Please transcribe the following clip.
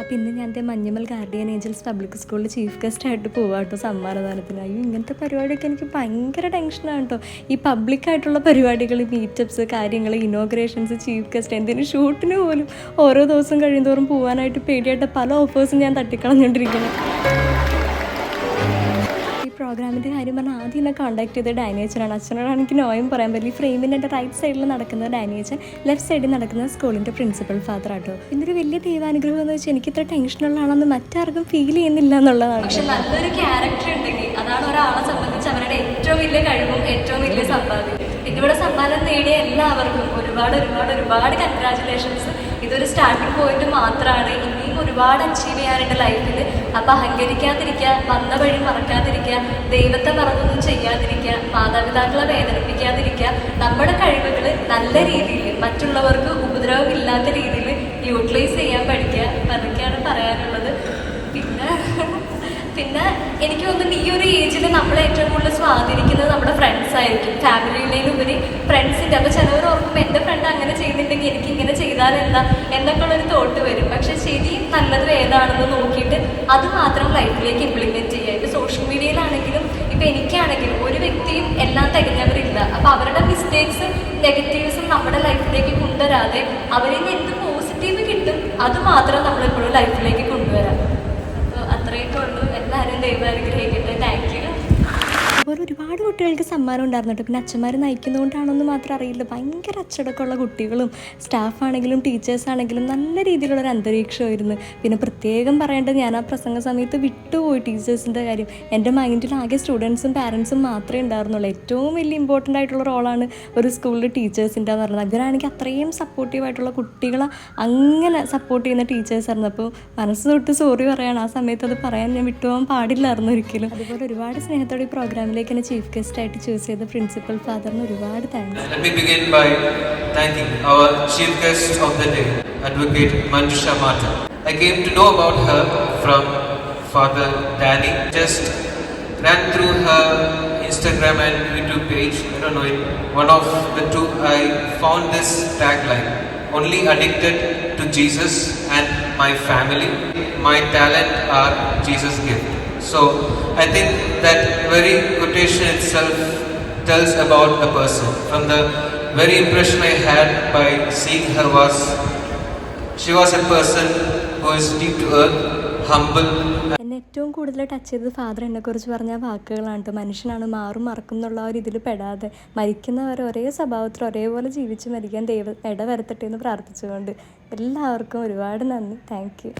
അപ്പോൾ ഇന്ന് ഞാൻ മഞ്ഞമ്മൽ ഗാർഡിയൻ ഏഞ്ചൽസ് പബ്ലിക് സ്കൂളിൽ ചീഫ് ഗസ്റ്റ് ആയിട്ട് പോവാം കേട്ടോ സമ്മാനദാനത്തിന്. അയ്യോ, ഇങ്ങനത്തെ പരിപാടിയൊക്കെ എനിക്ക് ഭയങ്കര ടെൻഷനാണ് കേട്ടോ. ഈ പബ്ലിക്കായിട്ടുള്ള പരിപാടികൾ, മീറ്റപ്സ്, കാര്യങ്ങൾ, ഇനോഗ്രേഷൻസ്, ചീഫ് ഗസ്റ്റ്, എന്തിനും ഷൂട്ടിന് പോലും ഓരോ ദിവസം കഴിയുന്തോറും പോകാനായിട്ട് പേടിയായിട്ട് പല ഓഫേഴ്സും ഞാൻ തട്ടിക്കളഞ്ഞുകൊണ്ടിരിക്കുന്നു. പ്രോഗ്രാമിൻ്റെ കാര്യം പറഞ്ഞാൽ ആദ്യം എന്നെ കോൺടാക്ട് ചെയ്തത് ഡാനിയച്ചനാണ്. അച്ഛനോടാണ് എനിക്ക് നോയും പറയാൻ പറ്റില്ല. ഈ ഫ്രെയിമിൻ്റെ എൻ്റെ റൈറ്റ് സൈഡിൽ നടക്കുന്നത് ഡാനിയച്ചൻ, ലെഫ്റ്റ് സൈഡിൽ നടക്കുന്നത് സ്കൂളിൻ്റെ പ്രിൻസിപ്പൽ ഫാദർ ആട്ടോ. ഇന്നൊരു വലിയ ദൈവാനുഗ്രഹം എന്ന് വെച്ചാൽ എനിക്ക് ഇത്ര ടെൻഷനുള്ളതാണെന്ന് മറ്റാർക്കും ഫീൽ ചെയ്യുന്നില്ല എന്നുള്ളതാണ്. പക്ഷെ നല്ലൊരു ക്യാരക്ടർ ഉണ്ടെങ്കിൽ അതാണ് ഒരാളെ സംബന്ധിച്ച് അവരുടെ ഏറ്റവും വലിയ കഴിവും ഏറ്റവും വലിയ സമ്പാദ്യം. പിന്നെ ഇവിടെ സമ്മാനം നേടിയ എല്ലാവർക്കും ഒരുപാട് ഒരുപാട് ഒരുപാട് കൺഗ്രാജുലേഷൻസ്. ഇതൊരു സ്റ്റാർട്ടിംഗ് പോയിന്റ് മാത്രമാണ്. ഇനിയും ഒരുപാട് അച്ചീവ് ചെയ്യാനുണ്ട് ലൈഫിൽ. അപ്പം അഹങ്കരിക്കാതിരിക്കുക, വന്ന വഴി മറക്കാതിരിക്കുക, ദൈവത്തെ മറന്നൊന്നും ചെയ്യാതിരിക്കുക, മാതാപിതാക്കളെ വേദനിപ്പിക്കാതിരിക്കുക, നമ്മുടെ കഴിവുകൾ നല്ല രീതിയിൽ മറ്റുള്ളവർക്ക് ഉപദ്രവമില്ലാത്ത രീതിയിൽ യൂട്ടിലൈസ് ചെയ്യാൻ പഠിക്കുക. അതൊക്കെയാണ് പറയാനുള്ളത്. പിന്നെ എനിക്ക് തോന്നുന്നു ഈ ഒരു ഏജിൽ നമ്മളെ ഏറ്റവും കൂടുതൽ സ്വാധീനിക്കുന്നത് നമ്മുടെ ഫ്രണ്ട്സ് ആയിരിക്കും. ഫാമിലിയിലേലുപരി ഫ്രണ്ട്സിൻ്റെ. അപ്പോൾ ചിലവർ ഓർക്കുമ്പോൾ എൻ്റെ ഫ്രണ്ട് അങ്ങനെ ചെയ്യുന്നുണ്ടെങ്കിൽ എനിക്ക് ഇങ്ങനെ ചെയ്താലെന്താ എന്നൊക്കെ ഉള്ളൊരു തോട്ട് വരും. പക്ഷെ ശരി നല്ലത് ഏതാണെന്ന് നോക്കിയിട്ട് അത് മാത്രം ലൈഫിലേക്ക് ഇംപ്ലിമെൻറ്റ് ചെയ്യുക. ഇപ്പോൾ സോഷ്യൽ മീഡിയയിലാണെങ്കിലും ഇപ്പോൾ എനിക്കാണെങ്കിലും ഒരു വ്യക്തിയും എല്ലാം തികഞ്ഞവരില്ല. അപ്പോൾ അവരുടെ മിസ്റ്റേക്സും നെഗറ്റീവ്സും നമ്മുടെ ലൈഫിലേക്ക് കൊണ്ടുവരാതെ അവരിൽ നിന്ന് എന്ത് പോസിറ്റീവ് കിട്ടും അത് മാത്രം നമ്മളെപ്പോഴും ലൈഫിലേക്ക് കൊണ്ടുവരാം. അപ്പോൾ അത്രയൊക്കെ ഉള്ളൂ. എല്ലാവരും ദൈവം അനുഗ്രഹിക്കട്ടെ. Thank you. അതുപോലെ ഒരുപാട് കുട്ടികൾക്ക് സമ്മാനം ഉണ്ടായിരുന്നു കേട്ടോ. പിന്നെ അച്ഛന്മാർ നയിക്കുന്നതുകൊണ്ടാണെന്ന് മാത്രം അറിയില്ല. ഭയങ്കര അച്ചടക്കമുള്ള കുട്ടികളും സ്റ്റാഫാണെങ്കിലും ടീച്ചേഴ്സാണെങ്കിലും നല്ല രീതിയിലുള്ളൊരു അന്തരീക്ഷമായിരുന്നു. പിന്നെ പ്രത്യേകം പറയേണ്ടത്, ഞാൻ ആ പ്രസംഗ സമയത്ത് വിട്ടുപോയി ടീച്ചേഴ്സിൻ്റെ കാര്യം. എൻ്റെ മൈൻഡിൽ ആകെ സ്റ്റുഡൻസും പാരൻസും മാത്രമേ ഉണ്ടായിരുന്നുള്ളൂ. ഏറ്റവും വലിയ ഇമ്പോർട്ടൻ്റ് ആയിട്ടുള്ള റോളാണ് ഒരു സ്കൂളിൽ ടീച്ചേഴ്സിൻ്റെ എന്ന് പറയുന്നത്. ഇവരാണെങ്കിൽ അത്രയും സപ്പോർട്ടീവായിട്ടുള്ള കുട്ടികളെ അങ്ങനെ സപ്പോർട്ട് ചെയ്യുന്ന ടീച്ചേഴ്സായിരുന്നു. അപ്പോൾ മനസ്സ് തൊട്ട് സോറി പറയാണ്. ആ സമയത്ത് അത് പറയാൻ ഞാൻ വിട്ടുപോകാൻ പാടില്ലായിരുന്നു ഒരിക്കലും. അതുപോലെ ഒരുപാട് സ്നേഹത്തോടെ ഈ പ്രോഗ്രാമിലേക്ക് എന്നെ ചീഫ് ഗസ്റ്റ് ആയിട്ട് ചൂസ് ചെയ്ത പ്രിൻസിപ്പൽ ഫാദറിന് ഒരുപാട് thanks. Let me begin by thanking our chief guest of the day, Advocate Manjusha Mata. I came to know about her from Father Danny. Just ran through her Instagram and YouTube page. I don't know it. One of the two, I found this tagline: only addicted to Jesus and my family. My talent are Jesus' gift. So I think that very quotation itself tells about a person. From the very impression I had by seeing her was, she was a person who is deep to earth, humble. എന്നെ ഏറ്റവും കൂടുതൽ touch ചെയ്തത് father എന്നെക്കുറിച്ച് പറഞ്ഞ വാക്കുകളാണ് കേട്ടോ. മനുഷ്യനാണ്, മാറും മറക്കും എന്നുള്ള ഒരു ഇതിൽ പെടാതെ മരിക്കുന്നവരെ ഒരേ സ്വഭാവത്തിൽ ഒരേപോലെ ജീവിച്ച് മരിക്കാൻ ദൈവം ഇടവരുത്തട്ടെ എന്ന് പ്രാർത്ഥിച്ചുകൊണ്ട് എല്ലാവർക്കും ഒരുപാട് നന്ദി. Thank you.